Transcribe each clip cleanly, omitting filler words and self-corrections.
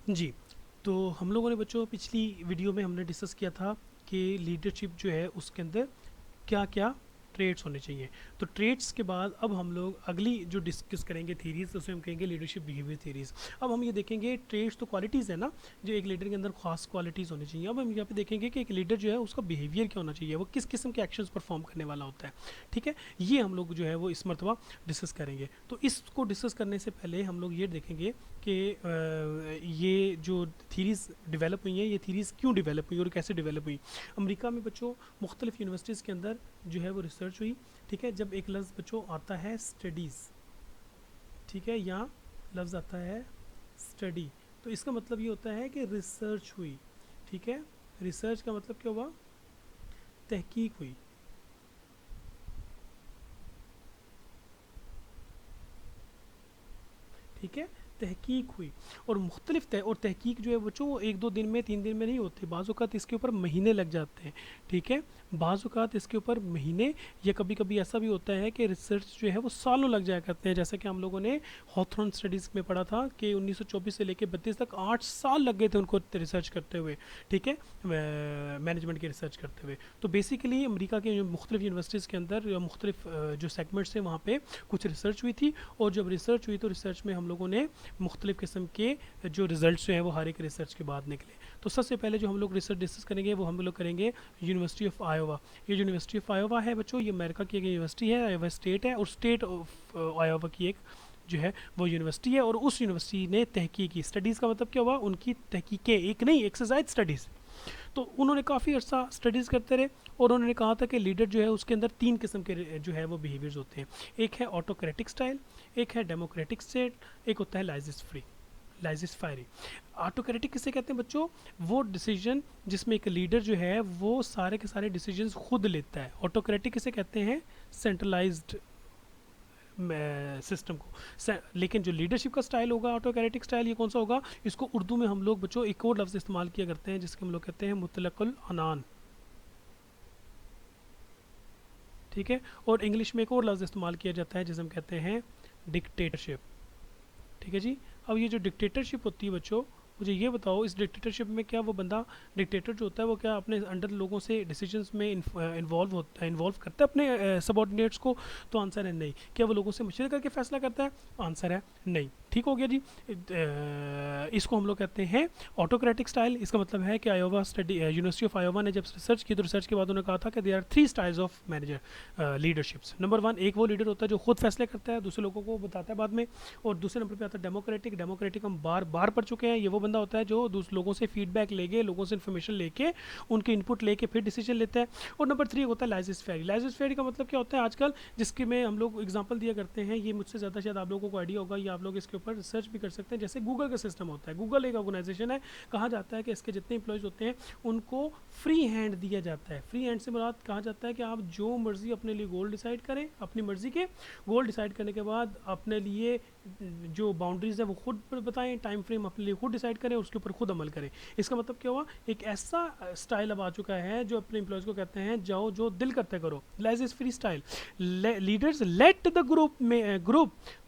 जी, तो हम लोगों ने बच्चों पिछली वीडियो में हमने डिस्कस किया था कि लीडरशिप जो है उसके अंदर क्या क्या ट्रेड्स होने चाहिए। तो ट्रेड्स के बाद अब हम लोग अगली जो डिस्कस करेंगे थीरीज, उसे हम कहेंगे लीडरशिप बिहेवियर थीरीज। अब हम ये देखेंगे ट्रेड्स तो क्वालिटीज़ है ना, जो एक लीडर के अंदर खास क्वालिटीज़ होनी चाहिए। अब हम यहाँ पे देखेंगे कि एक लीडर जो है उसका बिहेवियर क्या होना चाहिए, वो किस किस्म के एक्शंस परफॉर्म करने वाला होता है। ठीक है, ये हम लोग जो है वो इस मरतबा डिस्कस करेंगे। तो इसको डिस्कस करने से पहले हम लोग ये देखेंगे कि ये जो थीरीज़ डेवलप हुई हैं, ये थीरीज़ क्यों डेवलप हुई और कैसे डेवलप हुई। अमेरिका में बच्चों मुख्तलिफ यूनिवर्सिटीज़ के अंदर जो है वो रिसर्च हुई। ठीक है, जब एक लफ्ज़ बच्चों आता है स्टडीज़, ठीक है, यहाँ लफ्ज़ आता है स्टडी, तो इसका मतलब ये होता है कि रिसर्च हुई। ठीक है, रिसर्च का मतलब क्या हुआ, तहकीक हुई। ठीक है, तहकीक हुई। और मुख्तलिफ और तहकीक जो है बच्चों वो एक दो दिन में, तीन दिन में नहीं होती, बाज़ औक़ात इसके ऊपर महीने लग जाते हैं। ठीक है, बाज़ औक़ात इसके ऊपर महीने या कभी कभी ऐसा भी होता है कि रिसर्च जो है वो सालों लग जाया करते हैं। जैसे कि हम लोगों ने हॉथरन स्टडीज़ में पढ़ा था कि 1924 से लेकर 32 तक 8 साल लग गए थे उनको रिसर्च करते हुए। ठीक है, मैनेजमेंट की रिसर्च करते हुए। तो बेसिकली अमरीका के मुख्तलिफ यूनिवर्सिटीज़ के अंदर या मुख्तलिफ जो सेगमेंट्स हैं वहाँ पर कुछ रिसर्च हुई थी। और जब रिसर्च हुई तो रिसर्च में हम लोगों ने मुख्तलिफ़ किस्म के जो रिज़ल्ट जो हैं वो हर एक रिसर्च के बाद निकले। तो सबसे पहले जो हम लोग रिसर्च डिस्कस करेंगे वो हम लोग करेंगे यूनिवर्सिटी ऑफ आयोवा। ये यूनिवर्सिटी ऑफ आयोवा है बच्चों, ये अमेरिका की एक यूनिवर्सिटी है, आयोवा स्टेट है, और स्टेट ऑफ आयोवा की एक जो है वो यूनिवर्सिटी है। और उस यूनिवर्सिटी ने तहकीक की, स्टडीज़ का मतलब क्या हुआ, उनकी तहकीकें, एक नहीं एक्सरसाइज स्टडीज़। तो उन्होंने काफ़ी अर्सा स्टडीज़ करते रहे और उन्होंने कहा था कि लीडर जो है उसके अंदर तीन किस्म के जो है वो बिहेवियर्स होते हैं। एक है ऑटोक्रेटिक स्टाइल, एक है डेमोक्रेटिक स्टेट, एक होता है लाइजिस फ्री, लाइजिस फायरी। ऑटोक्रेटिक किसे कहते हैं बच्चों, वो डिसीजन जिसमें एक लीडर जो है वो सारे के सारे डिसीजन खुद लेता है। ऑटोक्रेटिक किसे कहते हैं, सेंट्रलाइज्ड सिस्टम को। लेकिन जो लीडरशिप का स्टाइल होगा ऑटोक्रेटिक स्टाइल, ये कौन सा होगा, इसको उर्दू में हम लोग बच्चों एक और लफ्ज़ इस्तेमाल किया करते हैं जिसके हम लोग कहते हैं मुतलकुल अनान। ठीक है, और इंग्लिश में एक और लफ्ज़ इस्तेमाल किया जाता है जिसे हम कहते हैं डिक्टेटरशिप। ठीक है जी, अब ये जो डिक्टेटरशिप होती है बच्चों, मुझे ये बताओ इस डिक्टेटरशिप में क्या वो बंदा डिक्टेटर जो होता है वो क्या अपने अंडर लोगों से डिसीजंस में इन्वॉल्व होता है, इन्वॉल्व करता है अपने सबॉर्डिनेट्स को। तो आंसर है नहीं। क्या वो लोगों से मशवरे करके फैसला करता है, आंसर है नहीं। ठीक हो गया जी। इसको हम लोग कहते हैं ऑटोक्रेटिक स्टाइल। इसका मतलब है कि Iowa study university of Iowa ने जब रिसर्च की तो रिसर्च के बाद उन्होंने कहा था कि there are three styles of manager leaderships. Number one, एक वो लीडर होता है जो खुद फैसले करता है, दूसरे लोगों को बताता है बाद में। और दूसरे नंबर पे आता है डेमोक्रेटिक। डेमोक्रेटिक हम बार बार पढ़ चुके हैं, ये वो बंदा होता है जो दूसरे लोगों से फीडबैक लेके, लोगों से इन्फॉर्मेशन लेके, उनके इनपुट लेके फिर डिसीजन लेता है। और नंबर थ्री होता है लाइसेंस फेरी। लाइसेंस फेरी का मतलब क्या होता है आजकल, जिसके में हम लोग एग्जांपल दिया करते हैं, ये मुझसे ज़्यादा शायद आप लोगों को आइडिया होगा, या आप लोग इसके ऊपर रिसर्च भी कर सकते हैं। जैसे गूगल का सिस्टम होता है, गूगल एक ऑर्गेनाइजेशन है, कहा जाता है कि इसके जितने इंप्लॉयज़ होते हैं उनको फ्री हैंड दिया जाता है। फ्री हैंड से मुराद कहा जाता है कि आप जो मर्ज़ी अपने लिए गोल डिसाइड करें, अपनी मर्ज़ी के गोल डिसाइड करने के बाद अपने लिए जो बाउंड्रीज़ है वो खुद बताएं, टाइम फ्रेम अपने लिए खुद डिसाइड करें, उसके ऊपर खुद अमल करें। इसका मतलब क्या हुआ, एक ऐसा स्टाइल अब आ चुका है जो अपने एम्प्लॉयज़ को कहते हैं जाओ जो दिल करते करो, laissez faire style. Leaders let the group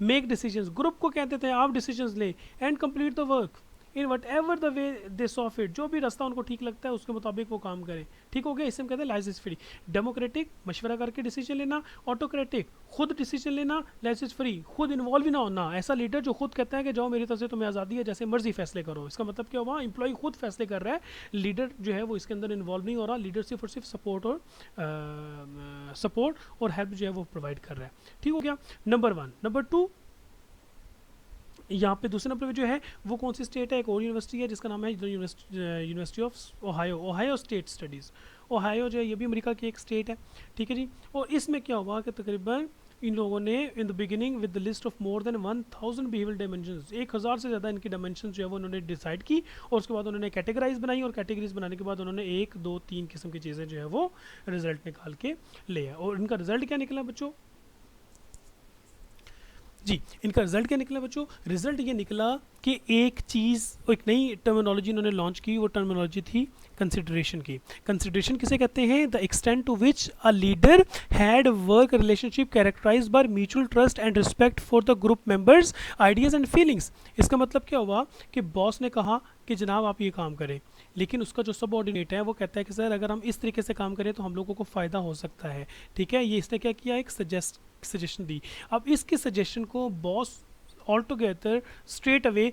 make decisions, group को कहते थे आप डिसीजंस ले and complete the work in whatever the way they saw fit, जो भी रास्ता उनको ठीक लगता है उसके मुताबिक वो काम करें। ठीक हो गया, इसे हम कहते हैं लाइसेंस फ्री। डेमोक्रेटिक मशवरा करके डिसीजन लेना, ऑटोक्रेटिक खुद डिसीजन लेना, लाइसेंस फ्री खुद इन्वॉल्व ही ना होना। ऐसा लीडर जो खुद कहता है कि जाओ मेरी तरफ से तुम्हें आज़ादी है, जैसे मर्जी फैसले करो। इसका मतलब क्या हुआ, इंप्लॉय खुद फैसले कर रहा है, लीडर जो है वो इसके अंदर इन्वॉल्व नहीं हो रहा, लीडर सिर्फ और सिर्फ सपोर्ट और हेल्प जो है वो प्रोवाइड कर रहा है। ठीक हो गया, नंबर वन। नंबर टू, यहाँ पे दूसरे नंबर पे जो है वो कौन सी स्टेट है, एक और यूनिवर्सिटी है जिसका नाम है university of Ohio, Ohio state studies. Ohio जो है ये भी अमेरिका की एक स्टेट है। ठीक है जी, और इसमें क्या हुआ कि तकरीबन इन लोगों ने in the beginning with the list of more than 1000 behavioural dimensions, 1000 से ज़्यादा इनकी डायमेंशन जो है वो उन्होंने डिसाइड की, और उसके बाद उन्होंने कैटेगराइज बनाई, और कैटेगरीज बनाने के बाद उन्होंने एक दो तीन किस्म की चीज़ें जो है वो रिजल्ट निकाल के ले आए। और इनका रिजल्ट क्या निकला बच्चों, जी, इनका रिजल्ट क्या निकला बच्चों? रिजल्ट ये निकला कि एक चीज़, एक नई टर्मिनोलॉजी इन्होंने लॉन्च की, वो टर्मिनोलॉजी थी कंसिडरेशन की। कंसिडरेशन किसे कहते हैं? The extent to which a leader had work relationship characterised by mutual trust and respect for the group members ideas and feelings. इसका मतलब क्या हुआ कि बॉस ने कहा कि जनाब आप ये काम करें, लेकिन उसका जो सबऑर्डिनेट है वो कहता है कि सर अगर हम इस तरीके से काम करें तो हम लोगों को फ़ायदा हो सकता है। ठीक है, ये इसने क्या किया? एक सजेशन दी। अब इसके सजेशन को boss all together straight away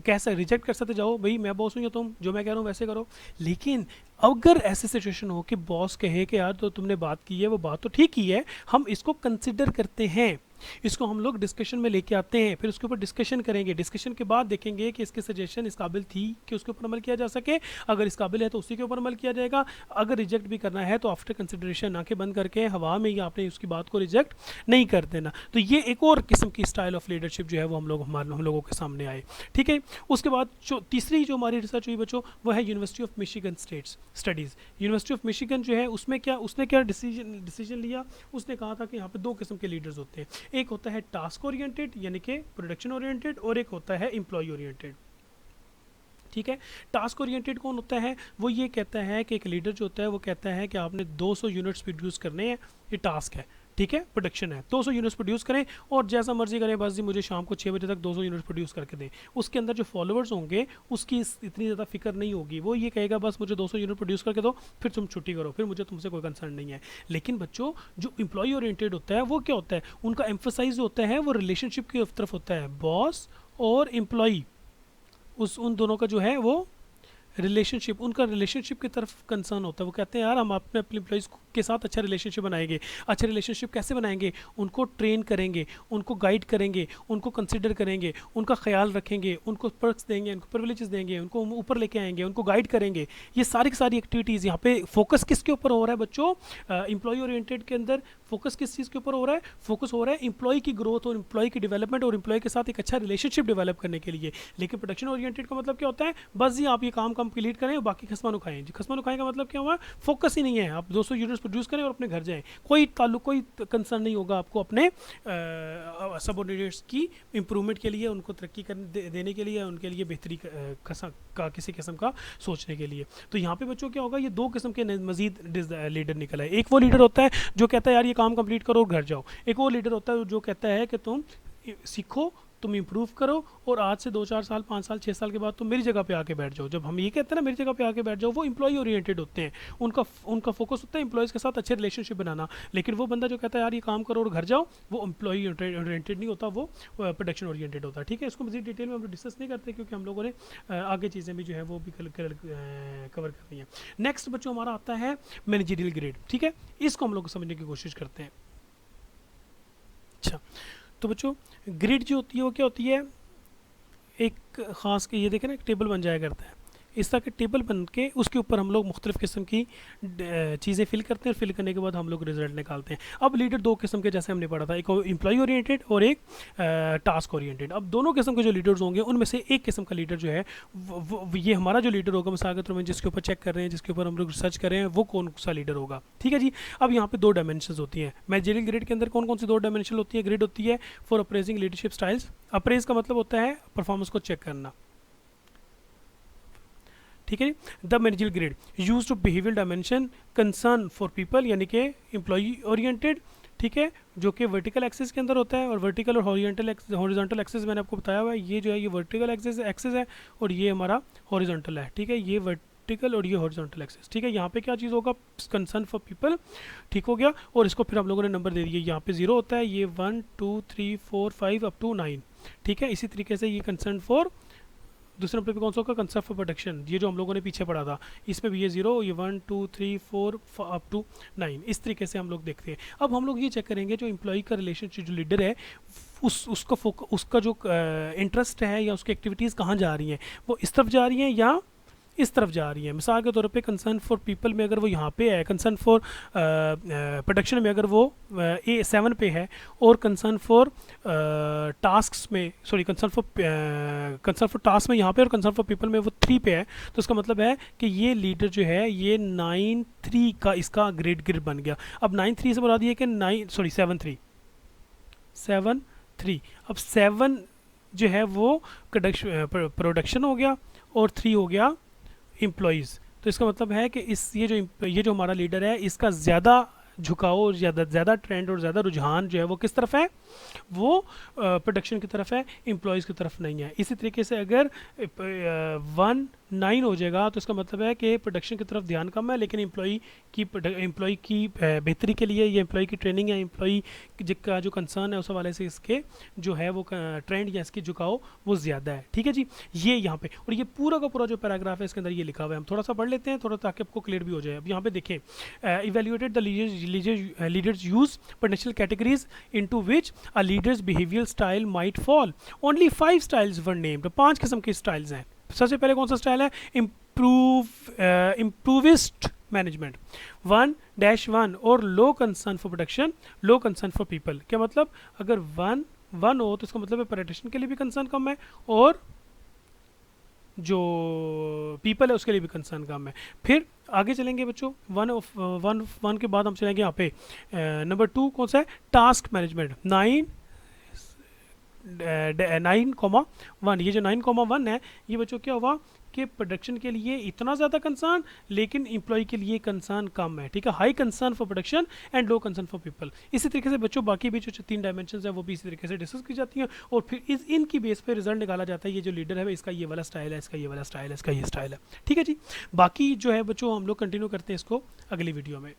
कैसे रिजेक्ट कर सकते? जाओ भाई, मैं बॉस हूँ या तुम जो मैं कह रहा हूँ वैसे करो। लेकिन अगर ऐसे सिचुएशन हो कि बॉस कहे कि यार तो तुमने बात की है वो बात तो ठीक ही है, हम इसको कंसिडर करते हैं, इसको हम लोग डिस्कशन में लेके आते हैं, फिर उसके ऊपर डिस्कशन करेंगे, डिस्कशन के बाद देखेंगे कि इसकी सजेशन इस काबिल थी कि उसके ऊपर अमल किया जा सके, अगर इस काबिल है तो उसी के ऊपर अमल किया जाएगा, अगर रिजेक्ट भी करना है तो आफ्टर कंसिडरेशन आंखें बंद करके हवा में ही आपने उसकी बात को रिजेक्ट नहीं कर देना। तो ये एक और किस्म की स्टाइल ऑफ लीडरशिप जो है वो हम लोगों के सामने आए। ठीक है, उसके बाद जो तीसरी जो हमारी रिसर्च हुई बच्चों वो है university of Michigan studies. University of Michigan जो है उसमें क्या, उसने क्या डिसीजन लिया? उसने कहा था कि यहाँ पे दो किस्म के लीडर्स होते हैं, एक होता है टास्क ओरिएंटेड यानी कि प्रोडक्शन ओरिएंटेड, और एक होता है एम्प्लॉय ओरिएंटेड। ठीक है, टास्क ओरिएंटेड कौन होता है? वो ये कहता है कि एक लीडर जो होता है वो कहता है कि आपने 200 यूनिट्स प्रोड्यूस करने हैं, ये टास्क है। ठीक है, प्रोडक्शन है, 200 यूनिट्स प्रोड्यूस करें और जैसा मर्जी करें, बस जी मुझे शाम को 6 बजे तक 200 यूनिट्स प्रोड्यूस करके दें। उसके अंदर जो फॉलोअर्स होंगे उसकी इतनी ज़्यादा फिक्र नहीं होगी, वो ये कहेगा बस मुझे 200 यूनिट प्रोड्यूस करके दो, फिर तुम छुट्टी करो, फिर मुझे तुमसे कोई कंसर्न नहीं है। लेकिन बच्चों जो एम्प्लॉय ओरिएंटेड होता है वो क्या होता है? उनका एम्फोसाइज होता है वो रिलेशनशिप की तरफ होता है, बॉस और एम्प्लॉय, उन दोनों का जो है वो रिलेशनशिप, उनका रिलेशनशिप की तरफ कंसर्न होता है। वो कहते हैं यार हम अपने एम्प्लॉयज़ के साथ अच्छा रिलेशनशिप बनाएंगे। अच्छा रिलेशनशिप कैसे बनाएंगे? उनको ट्रेन करेंगे, उनको गाइड करेंगे, उनको कंसिडर करेंगे, उनका ख्याल रखेंगे, उनको पर्क्स देंगे, उनको प्रिविलेजेस देंगे, उनको ऊपर लेके आएंगे, उनको गाइड करेंगे। ये सारी की सारी एक्टिविटीज़, यहाँ पे फोकस किसके ऊपर हो रहा है बच्चों? एम्प्लॉय ओरिएंटेड के अंदर फोकस किस चीज़ के ऊपर हो रहा है? फोकस हो रहा है एम्प्लॉय की ग्रोथ और एम्प्लॉय की डेवलपमेंट और एम्प्लॉय के साथ एक अच्छा रिलेशनशिप डेवलप करने के लिए। लेकिन प्रोडक्शन ओरिएंटेड का मतलब क्या होता है? बस जी आप ये काम कंप्लीट करें और बाकी खसमान उखाएं। जी खसमान उखाएं का मतलब क्या हुआ? फोकस ही नहीं है, आप 200 यूनिट्स प्रोड्यूस करें और अपने घर जाएं, कोई ताल्लुक, कोई कंसर्न नहीं होगा आपको अपने सबऑर्डिनेट्स की इंप्रूवमेंट के लिए, उनको तरक्की देने के लिए, उनके लिए बेहतरी का किसी किस्म का सोचने के लिए। तो यहाँ पे बच्चों क्या होगा? ये दो किस्म के मजीद लीडर निकल आए। एक वो लीडर होता है जो कहता है यार ये काम कंप्लीट करो और घर जाओ। एक वो लीडर होता है जो कहता है कि तुम सीखो, तुम इंप्रूव करो और आज से 2-4 साल 5 साल 6 साल के बाद तुम मेरी जगह पे आके बैठ जाओ। जब हम ये कहते हैं ना मेरी जगह पे आके बैठ जाओ, वो एम्प्लॉय ओरिएंटेड होते हैं, उनका फोकस होता है एम्प्लॉयज़ के साथ अच्छे रिलेशनशिप बनाना। लेकिन वो बंदा जो कहता है यार ये काम करो और घर जाओ, वो एम्प्लॉय ओरिएंटेड नहीं होता, वो प्रोडक्शन ओरिएंटेड होता है। ठीक है, इसको मज़ीद डिटेल में हम लोग डिस्कस नहीं करते क्योंकि हम लोगों ने आगे चीज़ें भी जो है वो भी कवर करनी है। नेक्स्ट बच्चों हमारा आता है मैनेजरियल ग्रेड। ठीक है, इसको हम लोग समझने की कोशिश करते हैं। अच्छा, तो बच्चों ग्रिड जो होती है वो क्या होती है? एक ख़ास के ये देखें ना, एक टेबल बन जाया करता है, इस तरह के टेबल बन के उसके ऊपर हम लोग मुख्तलिफ़ किस्म की चीज़ें फिल करते हैं और फिल करने के बाद हम लोग रिजल्ट निकालते हैं। अब लीडर दो किस्म के जैसे हमने पढ़ा था, एक एम्प्लॉय ओरिएंटेड और एक टास्क ओरिएंटेड। अब दोनों किस्म के जो लीडर्स होंगे उनमें से एक किस्म का लीडर जो है ये हमारा जो लीडर होगा मिसाल के तौर में जिसके ऊपर चेक कर रहे हैं, जिसके ऊपर हम लोग रिसर्च कर रहे हैं, वो कौन सा लीडर होगा। ठीक है जी, अब यहाँ पे दो डायमेंशन होती हैं। मैनेजरियल ग्रिड के अंदर कौन कौन सी दो डायमेंशन होती है? ग्रिड होती है for appraising leadership styles. Apprise का मतलब होता है परफॉर्मेंस को चेक करना। ठीक है, the managerial grid use two behaviour dimension concern for people यानी कि एम्प्लॉय ओरिएंटेड। ठीक है, जो कि वर्टिकल एक्सिस के अंदर होता है, और वर्टिकल और हॉरिजॉन्टल एक्सिस मैंने आपको बताया हुआ है। ये जो है ये वर्टिकल एक्सिस है और ये हमारा हॉरिजॉन्टल है। ठीक है, ये वर्टिकल और ये हॉरिजॉन्टल एक्सिस। ठीक है, यहाँ पे क्या चीज़ होगा? Concern for people. ठीक हो गया, और इसको फिर हम लोगों ने नंबर दे दिए। यहाँ पे 0 होता है, ये 1 2 3 4 5 अप टू 9। ठीक है, इसी तरीके से ये कंसर्न फॉर दूसरे नंबर पे कौन सा होगा? कंसर्न फॉर प्रोटेक्शन, ये जो हम लोगों ने पीछे पढ़ा था, इसमें भी ये 0, ये 1 2 3 4 अप टू 9। इस तरीके से हम लोग देखते हैं। अब हम लोग ये चेक करेंगे जो एम्प्लॉय का रिलेशनशिप जो लीडर है उसका जो इंटरेस्ट है या उसकी एक्टिविटीज़ कहाँ जा रही हैं, वो इस तरफ जा रही हैं या इस तरफ जा रही है। मिसाल के तौर पे कंसर्न फॉर पीपल में अगर वो यहाँ पे है, कंसर्न फॉर प्रोडक्शन में अगर वो A7 पे है, और कंसर्न फॉर टास्क में कंसर्न फॉर टास्क में यहाँ पे और कंसर्न फॉर पीपल में वो 3 पे है, तो इसका मतलब है कि ये लीडर जो है ये 9-3 का इसका ग्रेड बन गया। अब 9-3 से बुला दिया कि 7-3 3। अब 7 जो है वो प्रोडक्शन हो गया और 3 हो गया एम्प्लॉयज़। तो इसका मतलब है कि इस ये जो हमारा लीडर है इसका ज़्यादा झुकाव और ज़्यादा ट्रेंड और ज़्यादा रुझान जो है वो किस तरफ है, वो प्रोडक्शन की तरफ है, एम्प्लॉयज़ की तरफ नहीं है। इसी तरीके से अगर 1 9 हो जाएगा तो इसका मतलब है कि प्रोडक्शन की तरफ ध्यान कम है, लेकिन एम्प्लॉय की बेहतरी के लिए या एम्प्लॉय की ट्रेनिंग या एम्प्लॉय का जो कंसर्न है उस हवाले से इसके जो है वो ट्रेंड या इसकी झुकाव वो ज़्यादा है। ठीक है जी, ये यहाँ पे, और ये पूरा का पूरा जो पैराग्राफ है इसके अंदर ये लिखा हुआ है। हम थोड़ा सा पढ़ लेते हैं थोड़ा, ताकि आपको क्लियर भी हो जाए। अब यहाँ पे देखें, evaluated the leaders use potential categories into which a leaders behaviour style might fall. Only 5 styles were named. 5 किस्म के स्टाइल्स हैं। सबसे पहले कौन सा स्टाइल है, इम्प्रूविस्ट मैनेजमेंट 1-1 और low concern for production, low concern for people. क्या मतलब, अगर 1 हो तो इसका मतलब है प्रोडक्शन के लिए भी कंसर्न कम है और जो पीपल है उसके लिए भी कंसर्न कम है। फिर आगे चलेंगे बच्चों, 1 के बाद हम चलेंगे यहाँ पे नंबर 2 कौन सा है, टास्क मैनेजमेंट 9,1। ये जो 9,1 है ये बच्चों क्या हुआ कि प्रोडक्शन के लिए इतना ज़्यादा कंसर्न लेकिन एम्प्लॉय के लिए कंसर्न कम है। ठीक है, high concern for production and low concern for people. इसी तरीके से बच्चों बाकी भी जो 3 डायमेंशंस है वो भी इसी तरीके से डिस्कस की जाती हैं और फिर इनकी बेस पे रिजल्ट निकाला जाता है। ये जो लीडर है इसका ये वाला स्टाइल है, इसका ये वाला स्टाइल है, इसका ये स्टाइल है। ठीक है जी, बाकी जो है बच्चों हम लोग कंटिन्यू करते हैं इसको अगली वीडियो में।